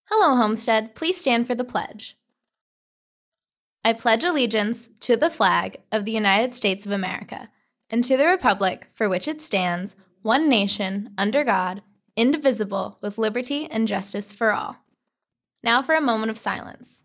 Hello, Homestead. Please stand for the pledge. I pledge allegiance to the flag of the United States of America and to the republic for which it stands, one nation, under God, indivisible, with liberty and justice for all. Now for a moment of silence.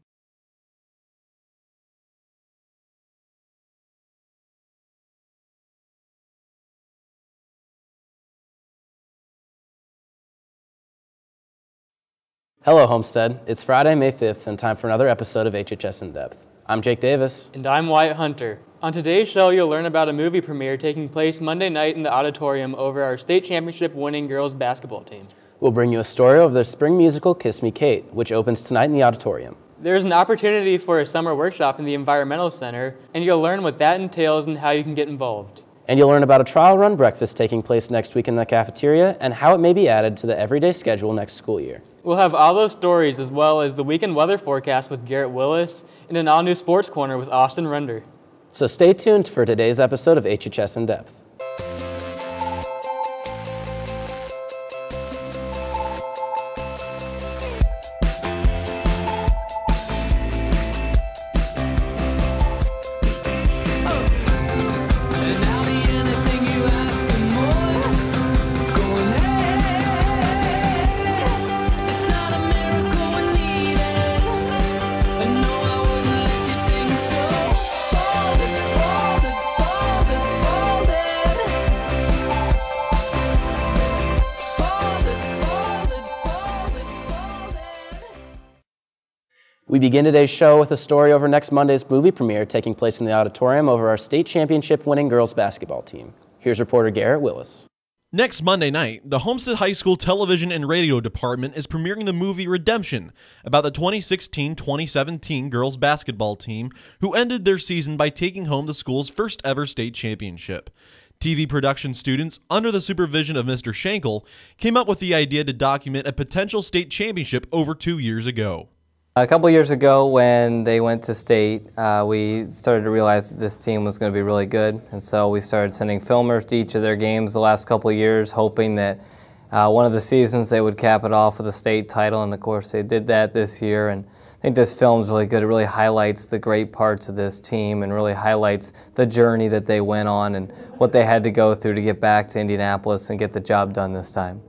Hello, Homestead. It's Friday, May 5th, and time for another episode of HHS In Depth. I'm Jake Davis. And I'm Wyatt Hunter. On today's show, you'll learn about a movie premiere taking place Monday night in the Auditorium over our state championship winning girls basketball team. We'll bring you a story of the spring musical Kiss Me Kate, which opens tonight in the Auditorium. There's an opportunity for a summer workshop in the Environmental Center, and you'll learn what that entails and how you can get involved. And you'll learn about a trial run breakfast taking place next week in the cafeteria and how it may be added to the everyday schedule next school year. We'll have all those stories as well as the weekend weather forecast with Garrett Willis and an all-new Sports Corner with Austin Render. So stay tuned for today's episode of HHS In Depth. We begin today's show with a story over next Monday's movie premiere taking place in the Auditorium over our state championship winning girls basketball team. Here's reporter Garrett Willis. Next Monday night, the Homestead High School Television and Radio Department is premiering the movie Redemption about the 2016-2017 girls basketball team who ended their season by taking home the school's first ever state championship. TV production students, under the supervision of Mr. Schenkel, came up with the idea to document a potential state championship over 2 years ago. A couple years ago when they went to state, we started to realize that this team was going to be really good, and so we started sending filmers to each of their games the last couple of years, hoping that one of the seasons they would cap it off with a state title, and of course they did that this year. And I think this film is really good. It really highlights the great parts of this team and really highlights the journey that they went on and what they had to go through to get back to Indianapolis and get the job done this time.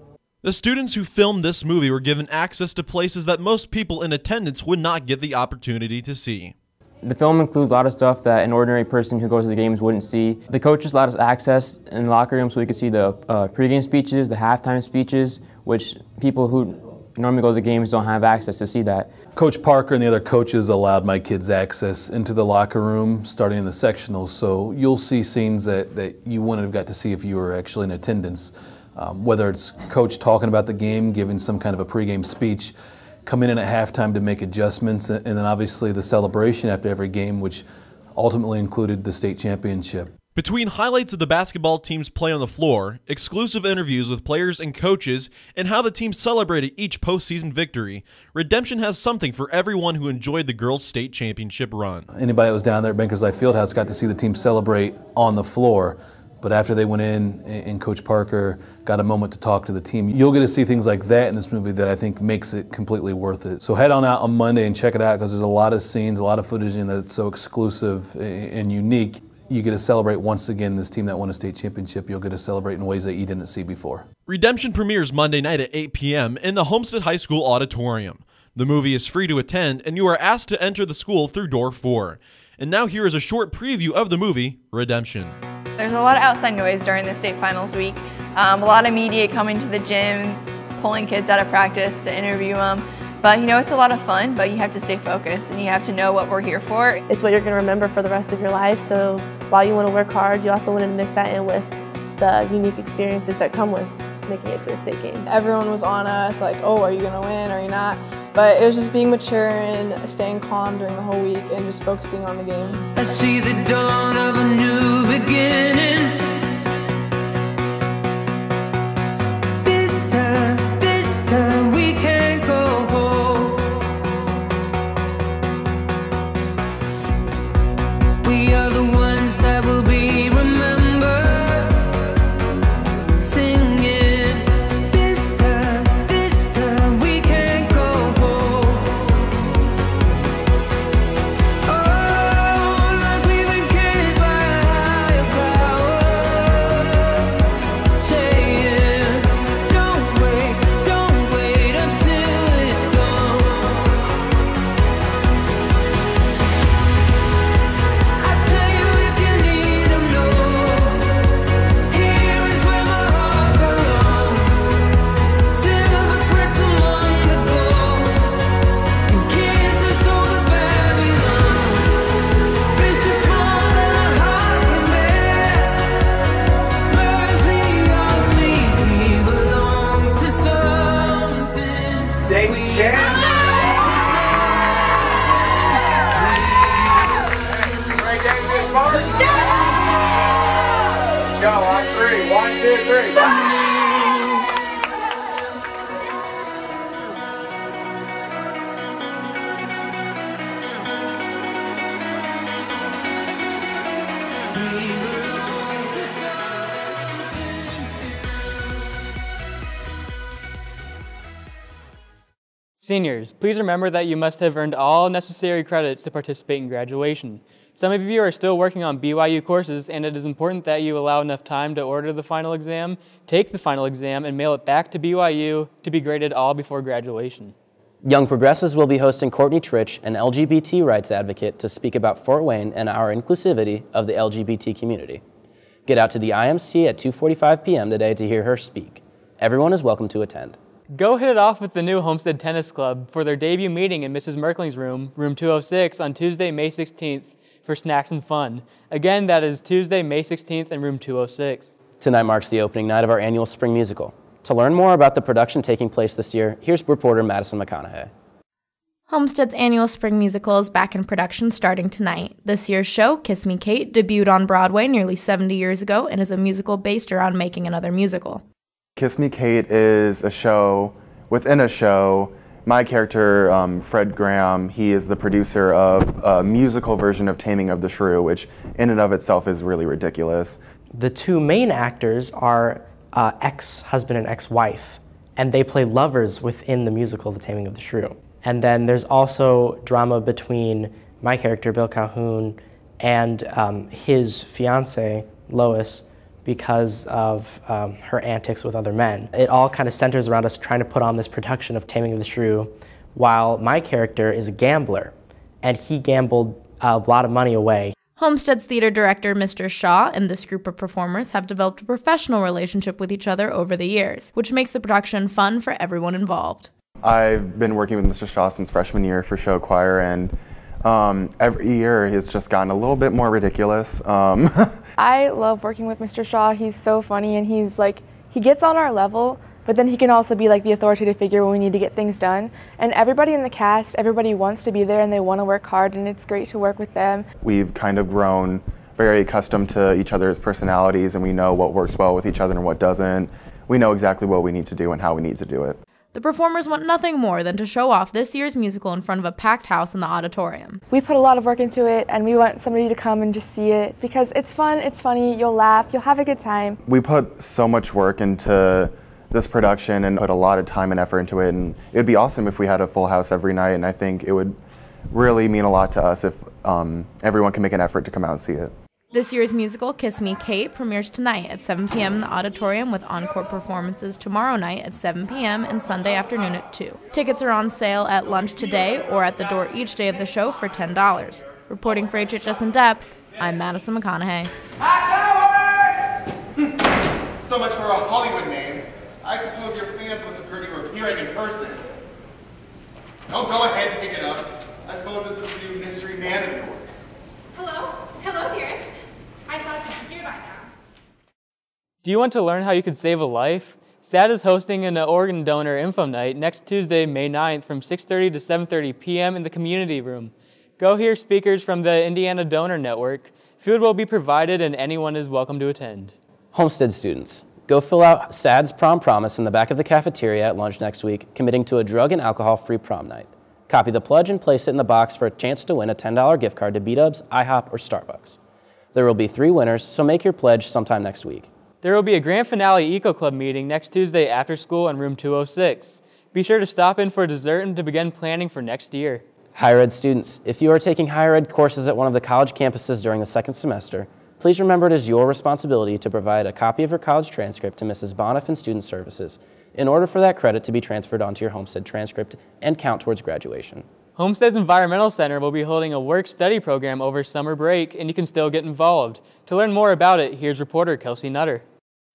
The students who filmed this movie were given access to places that most people in attendance would not get the opportunity to see. The film includes a lot of stuff that an ordinary person who goes to the games wouldn't see. The coaches allowed us access in the locker room so we could see the pregame speeches, the halftime speeches, which people who normally go to the games don't have access to see that. Coach Parker and the other coaches allowed my kids access into the locker room starting in the sectionals, so you'll see scenes that you wouldn't have got to see if you were actually in attendance. Whether it's coach talking about the game, giving some kind of a pregame speech, coming in at halftime to make adjustments, and then obviously the celebration after every game, which ultimately included the state championship. Between highlights of the basketball team's play on the floor, exclusive interviews with players and coaches, and how the team celebrated each postseason victory, Redemption has something for everyone who enjoyed the girls' state championship run. Anybody that was down there at Bankers Life Fieldhouse got to see the team celebrate on the floor. But after they went in and Coach Parker got a moment to talk to the team, you'll get to see things like that in this movie that I think makes it completely worth it. So head on out on Monday and check it out because there's a lot of scenes, a lot of footage in that it's so exclusive and unique. You get to celebrate once again this team that won a state championship. You'll get to celebrate in ways that you didn't see before. Redemption premieres Monday night at 8 p.m. in the Homestead High School Auditorium. The movie is free to attend and you are asked to enter the school through door 4. And now here is a short preview of the movie, Redemption. There's a lot of outside noise during the state finals week. A lot of media coming to the gym, pulling kids out of practice to interview them. But you know, it's a lot of fun, but you have to stay focused and you have to know what we're here for. It's what you're going to remember for the rest of your life. So while you want to work hard, you also want to mix that in with the unique experiences that come with making it to a state game. Everyone was on us like, oh, are you going to win, are you not? But it was just being mature and staying calm during the whole week and just focusing on the game. I see the dawn of a new beginning. This time we can't go home. We are the ones that will be remembered. Singing, this time we can't go home. Seniors, please remember that you must have earned all necessary credits to participate in graduation. Some of you are still working on BYU courses, and it is important that you allow enough time to order the final exam, take the final exam, and mail it back to BYU to be graded all before graduation. Young Progressives will be hosting Courtney Tritch, an LGBT rights advocate, to speak about Fort Wayne and our inclusivity of the LGBT community. Get out to the IMC at 2:45 p.m. today to hear her speak. Everyone is welcome to attend. Go hit it off with the new Homestead Tennis Club for their debut meeting in Mrs. Merkling's room, room 206, on Tuesday, May 16th for snacks and fun. Again, that is Tuesday, May 16th in room 206. Tonight marks the opening night of our annual spring musical. To learn more about the production taking place this year, here's reporter Madison McConaughey. Homestead's annual spring musical is back in production starting tonight. This year's show, Kiss Me Kate, debuted on Broadway nearly 70 years ago and is a musical based around making another musical. Kiss Me Kate is a show within a show. My character, Fred Graham, he is the producer of a musical version of Taming of the Shrew, which in and of itself is really ridiculous. The two main actors are ex-husband and ex-wife, and they play lovers within the musical The Taming of the Shrew. And then there's also drama between my character, Bill Calhoun, and his fiancée, Lois, because of her antics with other men. It all kind of centers around us trying to put on this production of Taming of the Shrew, while my character is a gambler, and he gambled a lot of money away. Homestead's theater director, Mr. Shaw, and this group of performers have developed a professional relationship with each other over the years, which makes the production fun for everyone involved. I've been working with Mr. Shaw since freshman year for show choir, and every year it's just gotten a little bit more ridiculous. I love working with Mr. Shaw. He's so funny, and he gets on our level, but then he can also be like the authoritative figure when we need to get things done. And everybody in the cast, everybody wants to be there and they want to work hard, and it's great to work with them. We've kind of grown very accustomed to each other's personalities, and we know what works well with each other and what doesn't. We know exactly what we need to do and how we need to do it. The performers want nothing more than to show off this year's musical in front of a packed house in the auditorium. We put a lot of work into it, and we want somebody to come and just see it because it's fun, it's funny, you'll laugh, you'll have a good time. We put so much work into this production and put a lot of time and effort into it, and it would be awesome if we had a full house every night, and I think it would really mean a lot to us if everyone can make an effort to come out and see it. This year's musical, Kiss Me Kate, premieres tonight at 7 p.m. in the auditorium with encore performances tomorrow night at 7 p.m. and Sunday afternoon at 2. Tickets are on sale at lunch today or at the door each day of the show for $10. Reporting for HHS In Depth, I'm Madison McConaughey. So much for a Hollywood name. I suppose your fans must have heard you were appearing in person. Oh, go ahead and pick it up. I suppose this is the new mystery man of yours. Hello? Hello, dearest. I thought you'd hear by now. Do you want to learn how you could save a life? SAD is hosting an organ donor info night next Tuesday, May 9th from 6:30 to 7:30 p.m. in the community room. Go hear speakers from the Indiana Donor Network. Food will be provided and anyone is welcome to attend. Homestead students, go fill out SAD's prom promise in the back of the cafeteria at lunch next week, committing to a drug and alcohol-free prom night. Copy the pledge and place it in the box for a chance to win a $10 gift card to B-Dubs, IHOP, or Starbucks. There will be 3 winners, so make your pledge sometime next week. There will be a grand finale Eco Club meeting next Tuesday after school in room 206. Be sure to stop in for dessert and to begin planning for next year. Higher ed students, if you are taking higher ed courses at one of the college campuses during the second semester, please remember it is your responsibility to provide a copy of your college transcript to Mrs. Boniff in Student Services in order for that credit to be transferred onto your Homestead transcript and count towards graduation. Homestead's Environmental Center will be holding a work-study program over summer break, and you can still get involved. To learn more about it, here's reporter Kelsey Nutter.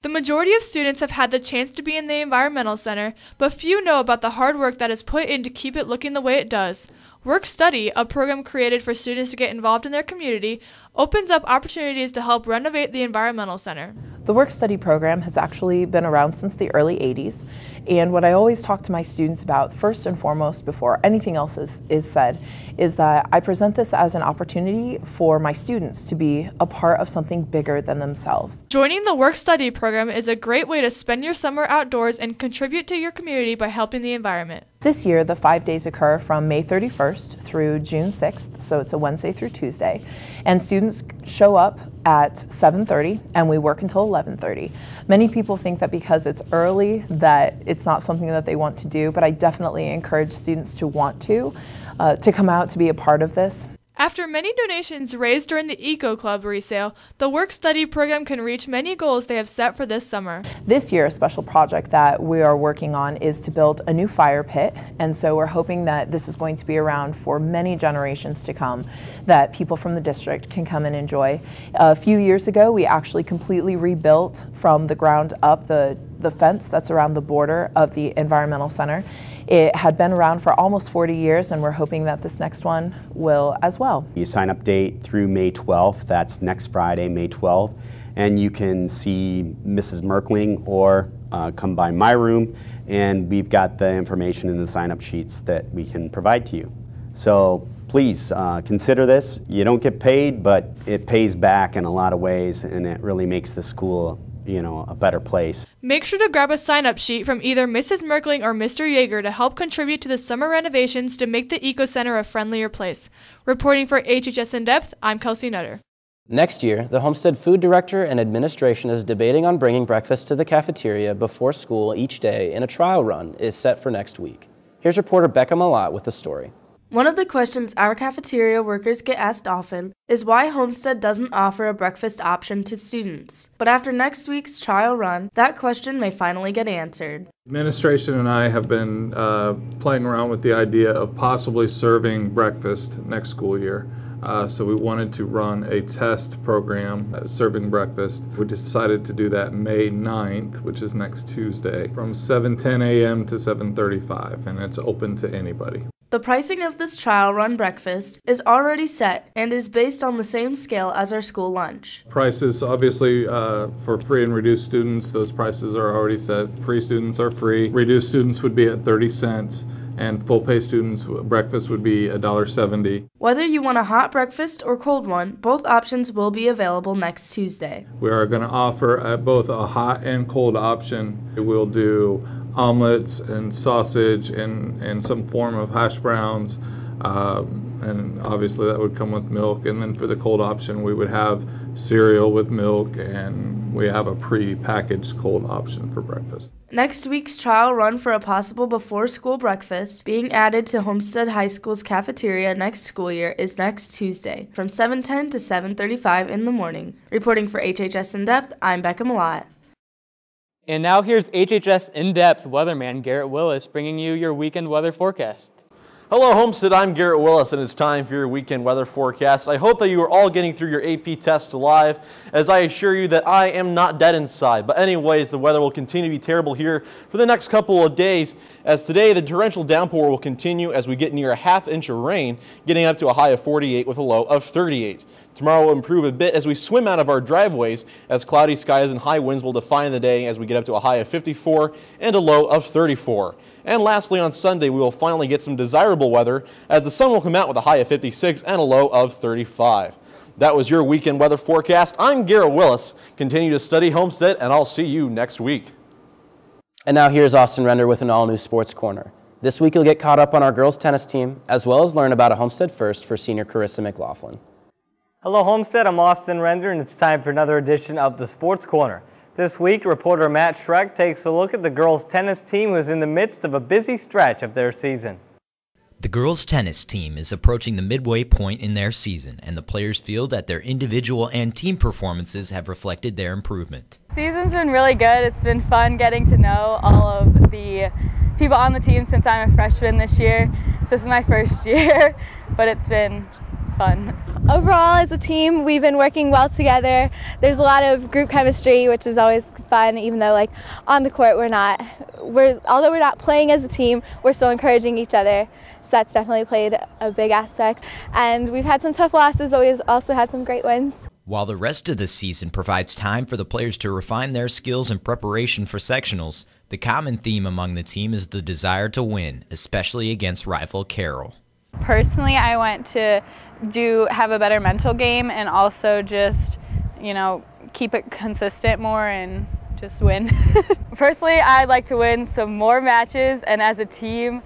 The majority of students have had the chance to be in the Environmental Center, but few know about the hard work that is put in to keep it looking the way it does. Work Study, a program created for students to get involved in their community, opens up opportunities to help renovate the Environmental Center. The Work Study program has actually been around since the early 80s, and what I always talk to my students about, first and foremost, before anything else is said, is that I present this as an opportunity for my students to be a part of something bigger than themselves. Joining the Work Study program is a great way to spend your summer outdoors and contribute to your community by helping the environment. This year, the 5 days occur from May 31st through June 6th, so it's a Wednesday through Tuesday, and students show up at 7:30 and we work until 11:30. Many people think that because it's early that it's not something that they want to do, but I definitely encourage students to want to come out to be a part of this. After many donations raised during the Eco Club resale, the Work Study program can reach many goals they have set for this summer. This year, a special project that we are working on is to build a new fire pit, and so we're hoping that this is going to be around for many generations to come, that people from the district can come and enjoy. A few years ago, we actually completely rebuilt from the ground up the fence that's around the border of the Environmental Center. It had been around for almost 40 years, and we're hoping that this next one will as well. The sign-up date through May 12th, that's next Friday, May 12th, and you can see Mrs. Merkling or come by my room, and we've got the information in the sign-up sheets that we can provide to you. So please consider this. You don't get paid, but it pays back in a lot of ways, and it really makes the school, you know, a better place. Make sure to grab a sign-up sheet from either Mrs. Merkling or Mr. Yeager to help contribute to the summer renovations to make the Eco Center a friendlier place. Reporting for HHS In Depth, I'm Kelsey Nutter. Next year, the Homestead Food Director and Administration is debating on bringing breakfast to the cafeteria before school each day, and a trial run is set for next week. Here's reporter Becca Malott with the story. One of the questions our cafeteria workers get asked often is why Homestead doesn't offer a breakfast option to students. But after next week's trial run, that question may finally get answered. Administration and I have been playing around with the idea of possibly serving breakfast next school year. So we wanted to run a test program serving breakfast. We decided to do that May 9th, which is next Tuesday, from 7:10 a.m. to 7:35, and it's open to anybody. The pricing of this trial run breakfast is already set and is based on the same scale as our school lunch. Prices, obviously, for free and reduced students, those prices are already set. Free students are free. Reduced students would be at 30 cents. And full pay students, breakfast would be $1.70. Whether you want a hot breakfast or cold one, both options will be available next Tuesday. We are going to offer both a hot and cold option. We'll do omelets and sausage and some form of hash browns. And obviously that would come with milk. And then for the cold option, we would have cereal with milk, and we have a pre-packaged cold option for breakfast. Next week's trial run for a possible before-school breakfast being added to Homestead High School's cafeteria next school year is next Tuesday from 7:10 to 7:35 in the morning. Reporting for HHS In Depth, I'm Becca Malott. And now here's HHS In Depth weatherman Garrett Willis bringing you your weekend weather forecast. Hello Homestead, I'm Garrett Willis, and it's time for your weekend weather forecast. I hope that you are all getting through your AP test alive, as I assure you that I am not dead inside. But anyways, the weather will continue to be terrible here for the next couple of days, as today the torrential downpour will continue as we get near a ½ inch of rain, getting up to a high of 48 with a low of 38. Tomorrow will improve a bit as we swim out of our driveways, as cloudy skies and high winds will define the day as we get up to a high of 54 and a low of 34. And lastly, on Sunday, we will finally get some desirable weather as the sun will come out with a high of 56 and a low of 35. That was your weekend weather forecast. I'm Garrett Willis. Continue to study Homestead, and I'll see you next week. And now here's Austin Render with an all-new Sports Corner. This week you'll get caught up on our girls tennis team, as well as learn about a Homestead first for senior Karissa McLaughlin. Hello Homestead, I'm Austin Render, and it's time for another edition of the Sports Corner. This week, reporter Matt Schreck takes a look at the girls tennis team who's in the midst of a busy stretch of their season. The girls tennis team is approaching the midway point in their season, and the players feel that their individual and team performances have reflected their improvement. Season's been really good. It's been fun getting to know all of the people on the team since I'm a freshman this year. So this is my first year, but it's been fun. Overall, as a team, we've been working well together. There's a lot of group chemistry, which is always fun, even though like on the court although we're not playing as a team, we're still encouraging each other. So that's definitely played a big aspect. And we've had some tough losses, but we've also had some great wins. While the rest of the season provides time for the players to refine their skills in preparation for sectionals, the common theme among the team is the desire to win, especially against rival Carroll. Personally, I want to have a better mental game and also just, keep it consistent more and just win. Personally, I'd like to win some more matches and as a team,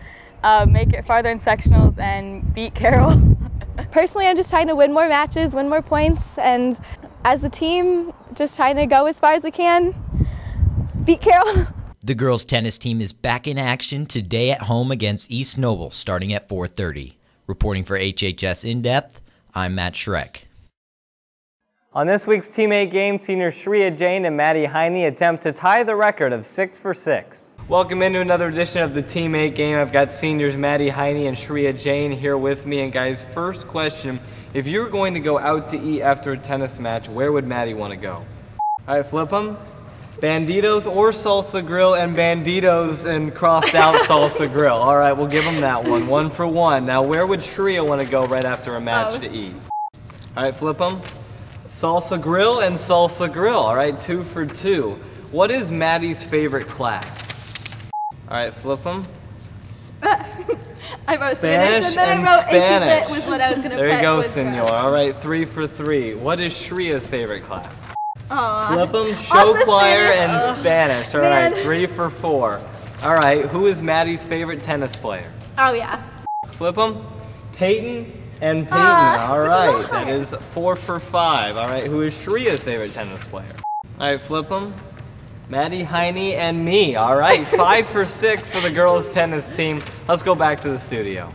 make it farther in sectionals and beat Carroll. Personally, I'm just trying to win more matches, win more points, and as a team, just trying to go as far as we can, beat Carroll. The girls' tennis team is back in action today at home against East Noble starting at 4:30. Reporting for HHS In Depth, I'm Matt Schreck. On this week's teammate game, senior Shreya Jain and Maddie Heine attempt to tie the record of 6 for 6. Welcome into another edition of the teammate game. I've got seniors Maddie Heine and Shreya Jain here with me. And guys, first question, if you were going to go out to eat after a tennis match, where would Maddie want to go? All right, flip them. Banditos or Salsa Grill, and Banditos and crossed out Salsa Grill. All right, we'll give them that one. 1 for 1. Now, where would Shreya want to go right after a match to eat? All right, flip them. Salsa Grill and Salsa Grill. All right, 2 for 2. What is Maddie's favorite class? All right, flip them. I wrote Spanish and then and I wrote Spanish. was what I was going to There you go, senor. All right, 3 for 3. What is Shreya's favorite class? Flip them, show choir and Spanish. All right, 3 for 4. All right, who is Maddie's favorite tennis player? Oh, yeah. Flip them, Peyton and Peyton. All right, that is 4 for 5. All right, who is Shreya's favorite tennis player? All right, flip them, Maddie, Heine, and me. All right, 5 for 6 for the girls' tennis team. Let's go back to the studio.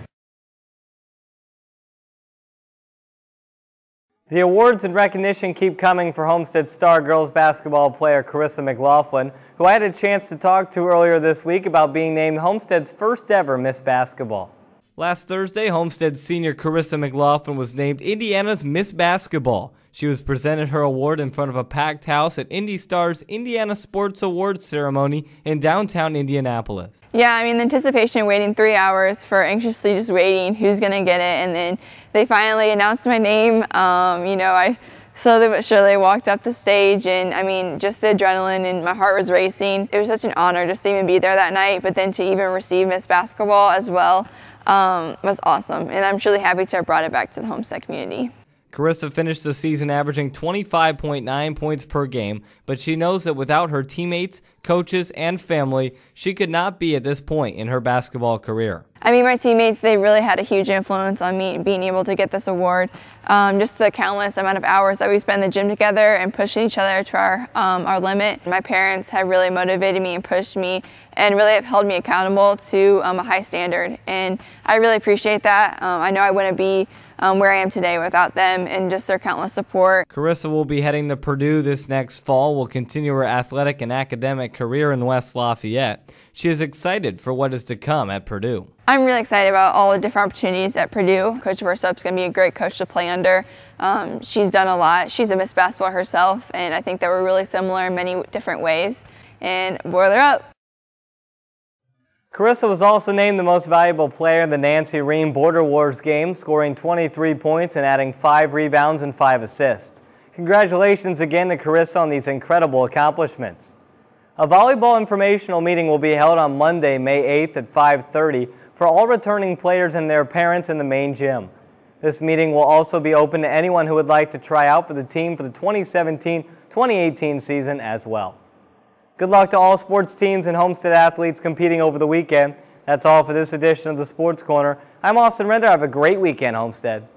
The awards and recognition keep coming for Homestead star girls basketball player Karissa McLaughlin, who I had a chance to talk to earlier this week about being named Homestead's first ever Miss Basketball. Last Thursday, Homestead senior Karissa McLaughlin was named Indiana's Miss Basketball. She was presented her award in front of a packed house at Indy Star's Indiana Sports Awards ceremony in downtown Indianapolis. Yeah, I mean, the anticipation, waiting 3 hours for anxiously just waiting who's going to get it, and then they finally announced my name. I slowly but surely walked up the stage, and I mean, just the adrenaline and my heart was racing. It was such an honor just to even be there that night, but then to even receive Miss Basketball as well was awesome, and I'm truly happy to have brought it back to the Homestead community. Karissa finished the season averaging 25.9 points per game, but she knows that without her teammates, coaches, and family, she could not be at this point in her basketball career. I mean, my teammates, they really had a huge influence on me being able to get this award. Just the countless amount of hours that we spent in the gym together and pushing each other to our limit. My parents have really motivated me and pushed me and really have held me accountable to a high standard. And I really appreciate that. I know I wouldn't be where I am today without them and just their countless support. Karissa will be heading to Purdue this next fall, will continue her athletic and academic career in West Lafayette. She is excited for what is to come at Purdue. I'm really excited about all the different opportunities at Purdue. Coach Versup's going to be a great coach to play under. She's done a lot. She's a Miss Basketball herself, and I think that we're really similar in many different ways. And boiler up. Karissa was also named the most valuable player in the Nancy Ream Border Wars game, scoring 23 points and adding 5 rebounds and 5 assists. Congratulations again to Karissa on these incredible accomplishments. A volleyball informational meeting will be held on Monday, May 8th at 5:30 for all returning players and their parents in the main gym. This meeting will also be open to anyone who would like to try out for the team for the 2017-2018 season as well. Good luck to all sports teams and Homestead athletes competing over the weekend. That's all for this edition of the Sports Corner. I'm Austin Render. Have a great weekend, Homestead.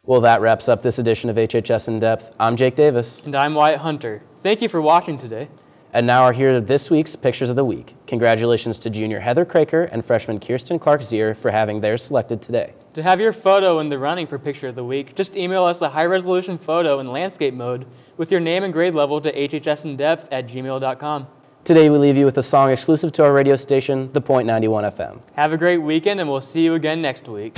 Well, that wraps up this edition of HHS In Depth. I'm Jake Davis. And I'm Wyatt Hunter. Thank you for watching today. And now are here this week's Pictures of the Week. Congratulations to junior Heather Craker and freshman Kirsten Clark-Zier for having theirs selected today. To have your photo in the running for Picture of the Week, just email us a high-resolution photo in landscape mode with your name and grade level to hhsindepth@gmail.com. Today we leave you with a song exclusive to our radio station, The Point 91 FM. Have a great weekend, and we'll see you again next week.